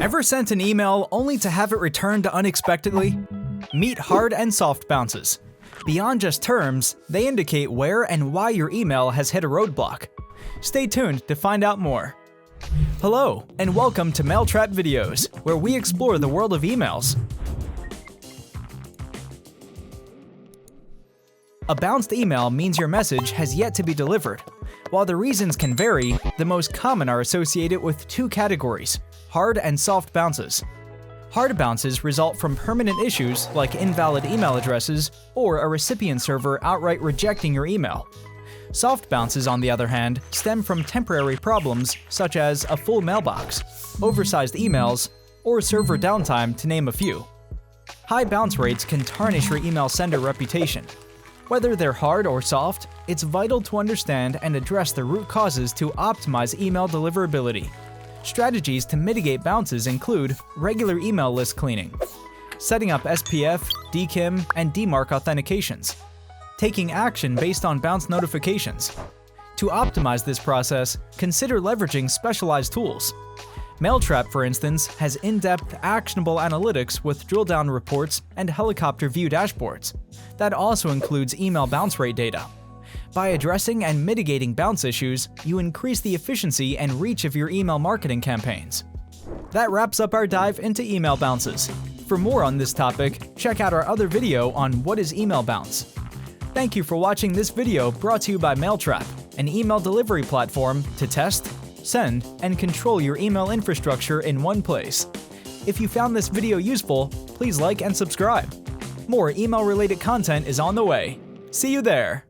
Ever sent an email only to have it returned unexpectedly? Meet hard and soft bounces. Beyond just terms, they indicate where and why your email has hit a roadblock. Stay tuned to find out more. Hello, and welcome to Mailtrap Videos, where we explore the world of emails. A bounced email means your message has yet to be delivered. While the reasons can vary, the most common are associated with two categories: hard and soft bounces. Hard bounces result from permanent issues like invalid email addresses or a recipient server outright rejecting your email. Soft bounces, on the other hand, stem from temporary problems such as a full mailbox, oversized emails, or server downtime, to name a few. High bounce rates can tarnish your email sender reputation. Whether they're hard or soft, it's vital to understand and address the root causes to optimize email deliverability. Strategies to mitigate bounces include regular email list cleaning, setting up SPF, DKIM, and DMARC authentications, taking action based on bounce notifications. To optimize this process, consider leveraging specialized tools. Mailtrap, for instance, has in-depth, actionable analytics with drill-down reports and helicopter view dashboards. That also includes email bounce rate data. By addressing and mitigating bounce issues, you increase the efficiency and reach of your email marketing campaigns. That wraps up our dive into email bounces. For more on this topic, check out our other video on what is email bounce. Thank you for watching this video brought to you by Mailtrap, an email delivery platform to test, send, and control your email infrastructure in one place. If you found this video useful, please like and subscribe. More email-related content is on the way. See you there!